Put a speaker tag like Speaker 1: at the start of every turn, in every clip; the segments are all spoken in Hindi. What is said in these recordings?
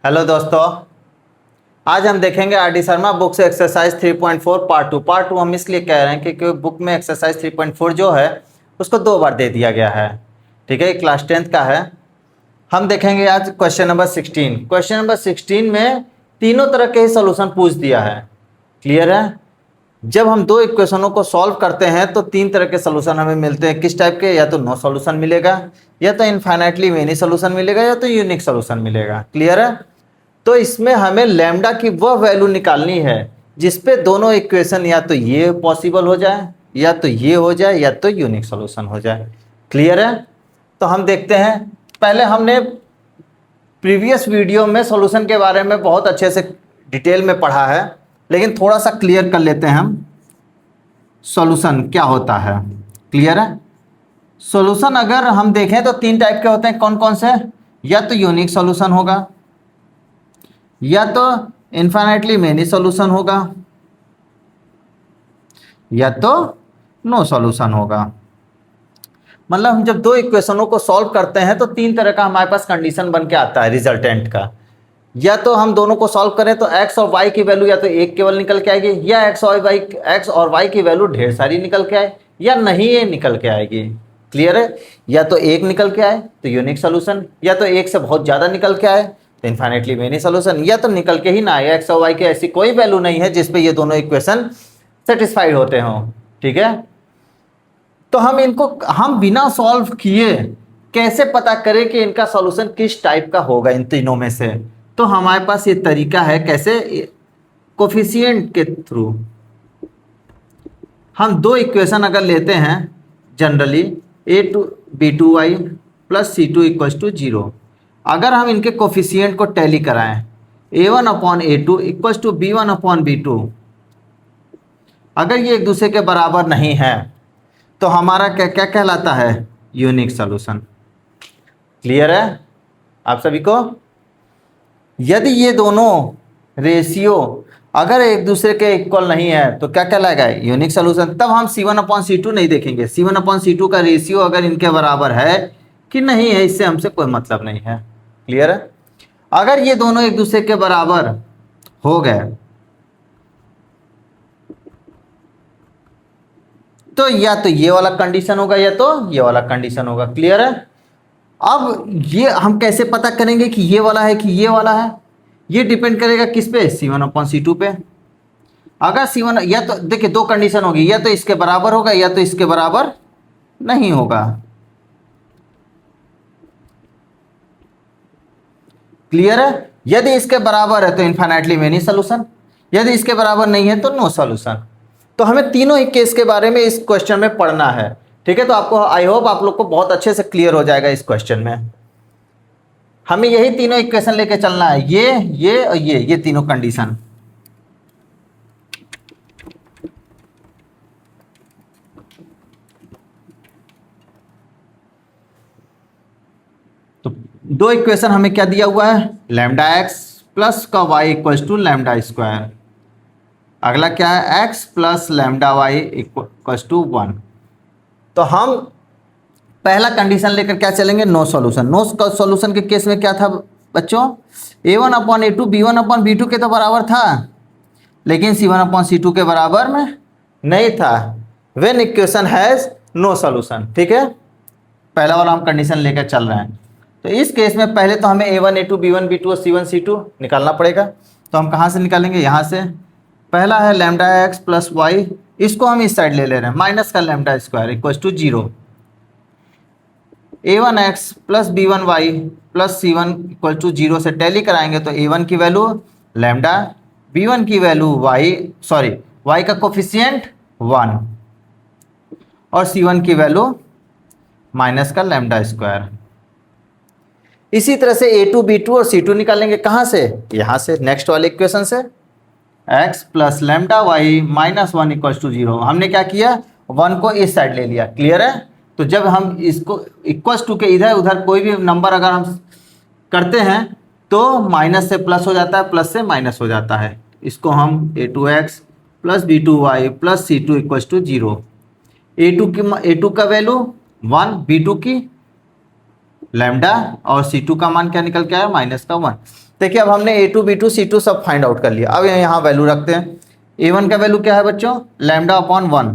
Speaker 1: हेलो दोस्तों, आज हम देखेंगे आर डी शर्मा बुक से एक्सरसाइज 3.4 पार्ट टू हम इसलिए कह रहे हैं क्योंकि बुक में एक्सरसाइज 3.4 जो है उसको 2 बार दे दिया गया है। ठीक है, क्लास 10th का है। हम देखेंगे आज क्वेश्चन नंबर 16। क्वेश्चन नंबर 16 में तीनों तरह के ही सोल्यूशन पूछ दिया है। क्लियर है? जब हम दो इक्वेशनों को सॉल्व करते हैं तो 3 तरह के सोल्यूशन हमें मिलते हैं। किस टाइप के? या तो नो सोल्यूशन मिलेगा, या तो इनफाइनाइटली मेनी सोल्यूशन मिलेगा, या तो यूनिक सोल्यूशन मिलेगा। क्लियर है? तो इसमें हमें लैम्डा की वह वैल्यू निकालनी है जिसपे दोनों इक्वेशन या तो ये पॉसिबल हो जाए, या तो ये हो जाए, या तो यूनिक सॉल्यूशन हो जाए। क्लियर है? तो हम देखते हैं। पहले हमने प्रीवियस वीडियो में सॉल्यूशन के बारे में बहुत अच्छे से डिटेल में पढ़ा है, लेकिन थोड़ा सा क्लियर कर लेते हैं हम सॉल्यूशन क्या होता है। क्लियर है? सॉल्यूशन अगर हम देखें तो 3 टाइप के होते हैं। कौन कौन से? या तो यूनिक सॉल्यूशन होगा, या तो इनफाइनाइटली मेनी सॉल्यूशन होगा, या तो नो सॉल्यूशन होगा। मतलब हम जब दो इक्वेशनों को सॉल्व करते हैं तो 3 तरह का हमारे पास कंडीशन बन के आता है रिजल्टेंट का। या तो हम दोनों को सॉल्व करें तो x और y की वैल्यू या तो एक केवल निकल के आएगी, या x और y की वैल्यू ढेर सारी निकल के आए, या नहीं ये निकल के आएगी। क्लियर है? या तो एक निकल के आए तो यूनिक सोल्यूशन, या तो एक से बहुत ज़्यादा निकल के आए तो इनफाइनाइटली मेनी सोल्यूशन, या तो निकल के ही ना आए। x और y की ऐसी कोई वैल्यू नहीं है जिसपे ये दोनों इक्वेशन सेटिस्फाइड होते हों। ठीक है? तो हम बिना सॉल्व किए कैसे पता करें कि इनका सॉल्यूशन किस टाइप का होगा इन तीनों में से? तो हमारे पास ये तरीका है कैसे, कोफिशिएंट के थ्रू। हम दो इक्वेशन अगर लेते हैं generally b2y plus c2 equals to 0, अगर हम इनके कोफिशिएंट को टैली कराएं a1/a2 इक्वल्स टू b1/b2, अगर ये एक दूसरे के बराबर नहीं है तो हमारा क्या क्या कहलाता है? Unique solution. क्लियर है आप सभी को? यदि ये दोनों रेशियो अगर एक दूसरे के इक्वल नहीं है तो क्या कहलाएगा? Unique solution. तब हम c1/c2 नहीं देखेंगे। c1/c2 का रेशियो अगर इनके बराबर है कि नहीं है, इससे हमसे कोई मतलब नहीं है। क्लियर है? अगर ये दोनों एक दूसरे के बराबर हो गए तो या तो ये वाला कंडीशन होगा, या तो ये वाला कंडीशन होगा। क्लियर है? अब ये हम कैसे पता करेंगे कि ये वाला है कि ये वाला है? ये डिपेंड करेगा किस पे? c1/c2 पे। अगर c1, या तो देखिए दो कंडीशन होगी, या तो इसके बराबर होगा, या तो इसके बराबर नहीं होगा। क्लियर है? यदि इसके बराबर है तो इनफाइनाइटली मेनी सॉल्यूशन, यदि इसके बराबर नहीं है तो नो सॉल्यूशन। तो हमें तीनों ही केस के बारे में इस क्वेश्चन में पढ़ना है। ठीक है? तो आपको आई होप आप लोग को बहुत अच्छे से क्लियर हो जाएगा इस क्वेश्चन में। हमें यही तीनों इक्वेशन लेके चलना है, ये और ये तीनों कंडीशन। तो दो इक्वेशन हमें क्या दिया हुआ है? लैम्डा एक्स प्लस का y equals to lambda square. अगला क्या है? x plus lambda y equals to 1। तो हम पहला कंडीशन लेकर क्या चलेंगे? No solution. नो सॉल्यूशन के केस में क्या था बच्चों? a1/a2 b1/b2 के तो बराबर था, लेकिन c1/c2 के बराबर में नहीं था। When equation has no solution. ठीक है? पहला वाला हम कंडीशन लेकर चल रहे हैं। तो इस केस में पहले तो हमें a1a2 b1b2 और c1c2 निकालना पड़ेगा। तो हम कहाँ से निकालेंगे? यहाँ से। पहला है लैम्डा एक्स प्लस वाई, इसको हम इस साइड ले रहे हैं, माइनस का lambda square equals to 0। a1x plus b1y plus c1 equal to 0 से टैली कराएंगे तो a1 की वैल्यू लैम्डा, b1 की वैल्यू y का कोफिशिएंट 1 और c1 की वैल्यू माइनस का लैम्डा स्क्वायर। इसी तरह से a2 b2 और c2 निकालेंगे। कहाँ से? यहाँ से, नेक्स्ट वाले इक्वेशन से। x plus lambda y minus 1 equals to 0। हमने क्या किया? 1 को इस साइड ले लिया। क्लियर है? तो जब हम इसको इक्वल्स टू के इधर उधर कोई भी नंबर अगर हम करते हैं तो माइनस से प्लस हो जाता है, प्लस से माइनस हो जाता है। इसको हम a2x plus b2y plus c2 equals to 0। a2 का वैल्यू 1, b2 की लैम्डा और c2 का मान क्या निकल के आया? माइनस का 1। देखिए अब हमने A2 B2 C2 सब फाइंड आउट कर लिया। अब यहाँ वैल्यू रखते हैं। A1 का वैल्यू क्या है बच्चों, लैम्डा अपॉन 1,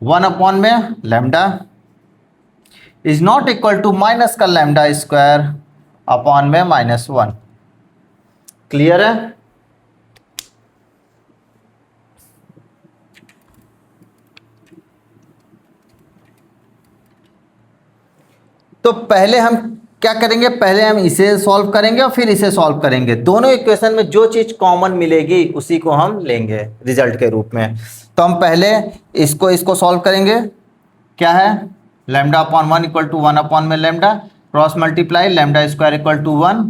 Speaker 1: 1 अपॉन में lambda is not equal to minus का लैम्डा स्क्वायर अपॉन में -1। क्लियर है? तो पहले हम क्या करेंगे, पहले हम इसे सॉल्व करेंगे और फिर इसे सॉल्व करेंगे। दोनों इक्वेशन में जो चीज़ कॉमन मिलेगी उसी को हम लेंगे रिजल्ट के रूप में। तो हम पहले इसको सॉल्व करेंगे। क्या है, lambda upon 1 equal to 1 upon में lambda, cross multiply lambda square equal to 1।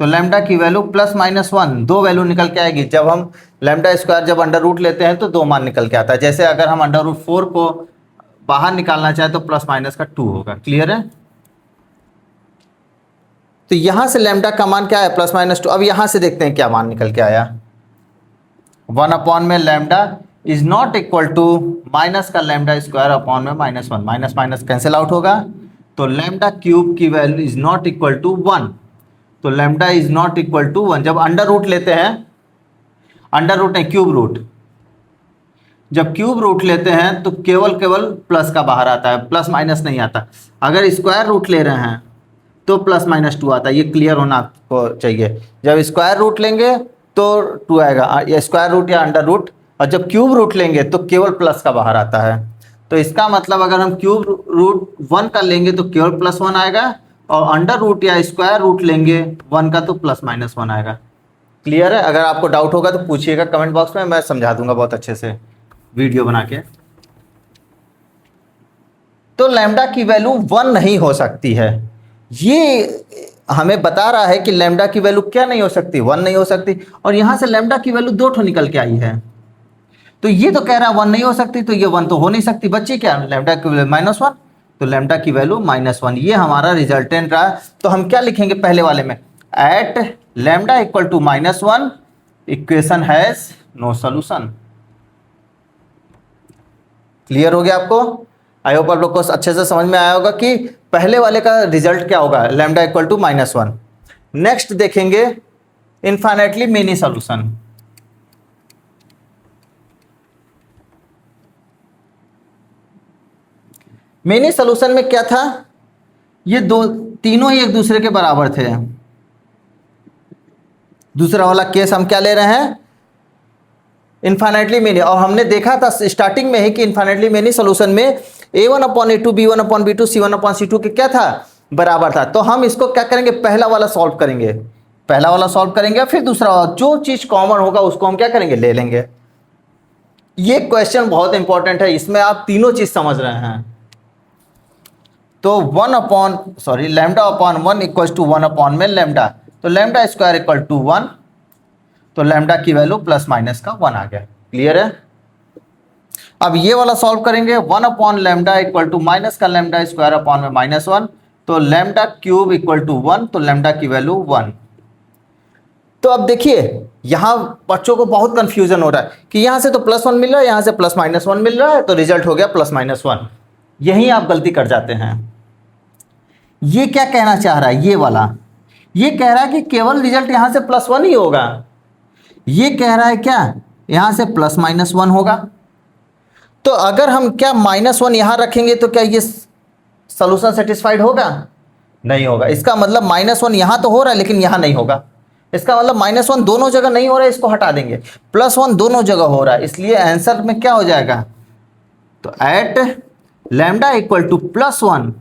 Speaker 1: तो लैम्डा की वैल्यू +-1, दो वैल्यू निकल के आएगी। जब हम लैम्डा स्क्वायर जब अंडर रूट लेते हैं तो दो मान निकल के आता है। जैसे अगर हम अंडर रूट 4 को बाहर निकालना चाहे तो ± का 2 होगा। क्लियर है? तो यहां से लैम्डा का मान क्या है, +-2। अब यहां से देखते हैं क्या मान निकल के आया। 1 अपॉन में lambda is not equal to minus का लैम्डा स्क्वायर अपॉन में -1, माइनस माइनस कैंसिल आउट होगा। तो लैम्डा क्यूब की value is not equal to 1। तो lambda is not equal to 1। जब अंडर रूट लेते हैं, अंडर रूट नहीं क्यूब रूट, जब क्यूब रूट लेते हैं तो केवल प्लस का बाहर आता है, प्लस माइनस नहीं आता। अगर स्क्वायर रूट ले रहे हैं तो +-2 आता है। ये क्लियर होना आपको चाहिए। जब स्क्वायर रूट लेंगे तो 2 आएगा, या स्क्वायर रूट या अंडर रूट, और जब क्यूब रूट लेंगे तो केवल प्लस का बाहर आता है। तो इसका मतलब अगर हम क्यूब रूट 1 का लेंगे तो केवल +1 आएगा, और अंडर रूट या स्क्वायर रूट लेंगे 1 का तो +-1 आएगा। क्लियर है? अगर आपको डाउट होगा तो पूछिएगा कमेंट बॉक्स में, मैं समझा दूंगा बहुत अच्छे से वीडियो बना के। तो लैम्डा की वैल्यू 1 नहीं हो सकती है। ये हमें बता रहा है कि लैम्डा की वैल्यू क्या नहीं हो सकती, 1 नहीं हो सकती। और यहां से लैम्डा की वैल्यू 2 ठो निकल के आई है। तो ये तो कह रहा है 1 नहीं हो सकती, तो ये 1 तो हो नहीं सकती। बच्चे क्या, लैम्डा की वैल्यू -1, तो लैम्डा की वैल्यू -1। ये हमारा रिजल्टेंट रहा। तो हम क्या लिखेंगे पहले वाले में, at lambda equal to -1 equation has no solution. Clear हो गया आपको? आई होप आप लोग को अच्छे से समझ में आया होगा कि पहले वाले का रिजल्ट क्या होगा, लैम्डा इक्वल टू -1। नेक्स्ट देखेंगे infinitely many solution. Many solution में क्या था, ये तीनों ही एक दूसरे के बराबर थे। दूसरा वाला केस हम क्या ले रहे हैं, इनफाइनाइटली मेनी। और हमने देखा था स्टार्टिंग में ही कि इनफाइनाइटली मेनी सॉल्यूशन में A1 upon A2 B1 upon B2 C1 upon C2 के क्या था, बराबर था। तो हम इसको क्या करेंगे, पहला वाला सॉल्व करेंगे, पहला वाला सॉल्व करेंगे, फिर दूसरा वाला, जो चीज कॉमन होगा उसको हम क्या करेंगे, ले लेंगे। ये क्वेश्चन बहुत इंपॉर्टेंट है, इसमें आप तीनों चीज समझ रहे हैं। तो lambda upon 1 equal to 1 upon में लैम्डा, तो लैम्डा स्क्वायर इक्वल टू 1, तो लैम्डा की वैल्यू +-1 आ गया। क्लियर है? अब ये वाला सॉल्व करेंगे, 1 upon lambda equal to minus का लैम्डा स्क्वायर अपॉन में -1, तो लैम्डा क्यूब इक्वल टू 1, तो लैम्डा की वैल्यू 1। तो अब देखिए यहां बच्चों को बहुत कंफ्यूजन हो रहा है कि यहां से तो +1 मिल रहा है, यहां से +-1 मिल रहा है, तो रिजल्ट हो गया +-1। यही आप गलती कर जाते हैं। ये क्या कहना चाह रहा है, ये वाला, ये कह रहा है कि केवल रिजल्ट यहां से +1 ही होगा। ये कह रहा है क्या, यहां से +-1 होगा। तो अगर हम क्या -1 यहां रखेंगे तो क्या ये सॉल्यूशन सेटिस्फाइड होगा, नहीं होगा। इसका मतलब -1 यहां तो हो रहा है लेकिन यहां नहीं होगा। इसका मतलब -1 दोनों जगह नहीं हो रहा है, इसको हटा देंगे। +1 दोनों जगह हो रहा है, इसलिए आंसर में क्या हो जाएगा, तो at lambda equal to +1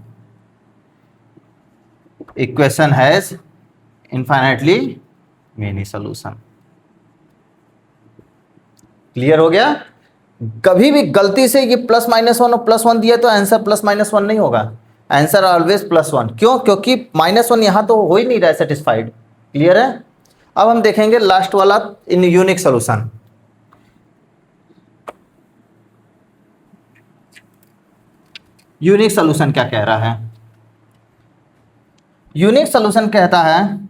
Speaker 1: equation has infinitely many solution. Clear हो गया? कभी भी गलती से ये +-1 और +1 दिया तो आंसर +-1 नहीं होगा, आंसर ऑलवेज +1। क्यों? क्योंकि -1 यहां तो हो ही नहीं रहा है सेटिस्फाइड। क्लियर है? अब हम देखेंगे लास्ट वाला इन यूनिक सॉल्यूशन। यूनिक सॉल्यूशन क्या कह रहा है, यूनिक सॉल्यूशन कहता है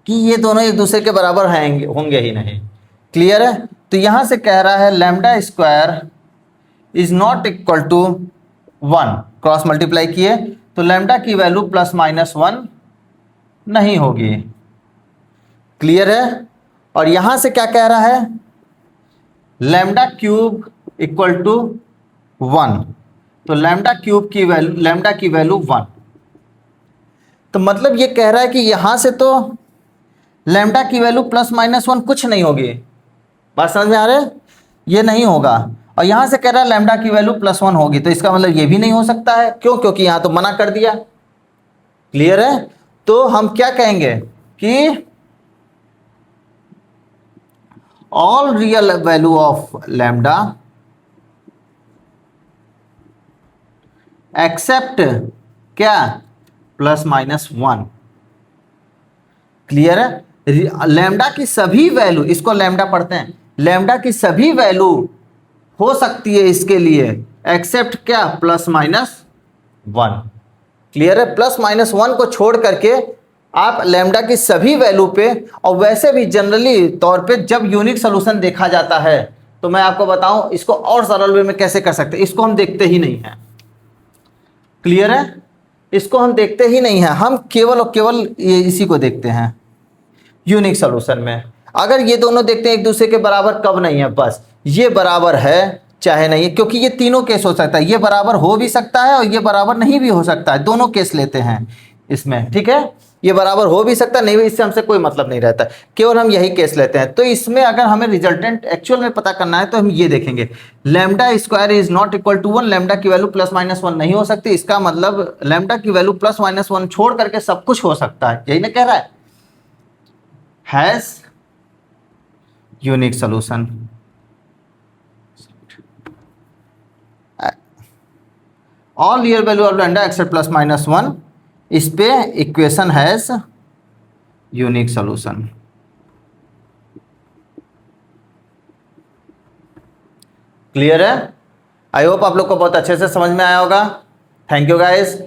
Speaker 1: कि ये दोनों एक दूसरे के बराबर होंगे ही नहीं। क्लियर है? तो यहां से कह रहा है lambda square is not equal to 1, cross multiply किए तो लैम्डा की वैल्यू +-1 नहीं होगी। क्लियर है? और यहां से क्या कह रहा है, लैम्डा क्यूब इक्वल टू 1, तो लैम्डा की वैल्यू 1। तो मतलब ये कह रहा है कि यहां से तो लैम्डा की वैल्यू +-1 कुछ नहीं होगी। बात समझ में आ रहा है? ये नहीं होगा। और यहां से कह रहा है लैम्डा की वैल्यू +1 होगी, तो इसका मतलब ये भी नहीं हो सकता है। क्यों? क्योंकि यहां तो मना कर दिया। क्लियर है? तो हम क्या कहेंगे कि all real value of lambda except क्या, +-1। क्लियर है? लैम्डा की सभी वैल्यू, इसको लैम्डा पढ़ते हैं, लैम्डा की सभी वैल्यू हो सकती है इसके लिए, एक्सेप्ट क्या, +-1। क्लियर है? +-1 को छोड़ करके आप लैम्डा की सभी वैल्यू पे, और वैसे भी जनरली तौर पे जब यूनिक सोल्यूशन देखा जाता है, तो मैं आपको बताऊं इसको और सरल वे में कैसे कर सकते हैं, इसको हम देखते ही नहीं है। क्लियर है? इसको हम देखते ही नहीं है, हम केवल और केवल ये इसी को देखते हैं यूनिक सोल्यूशन में। अगर ये दोनों देखते हैं एक दूसरे के बराबर कब नहीं है, बस ये बराबर है चाहे नहीं है, क्योंकि ये तीनों केस हो सकता है, ये बराबर हो भी सकता है और ये बराबर नहीं भी हो सकता है, दोनों केस लेते हैं इसमें। ठीक है? ये बराबर हो भी सकता है, नहीं भी, इससे हमसे कोई मतलब नहीं रहता, केवल हम यही केस लेते हैं। तो इसमें अगर हमें रिजल्टेंट एक्चुअल में पता करना है तो हम ये देखेंगे, lambda square is not equal to 1, lambda की वैल्यू +-1 नहीं हो सकती। इसका मतलब लैम्डा की वैल्यू +-1 छोड़ करके सब कुछ हो सकता है, यही ना कह रहा है, has unique solution. All real value of lambda except +-1, इस पे equation has unique solution. Clear है? आई होप आप लोग को बहुत अच्छे से समझ में आया होगा। Thank you guys.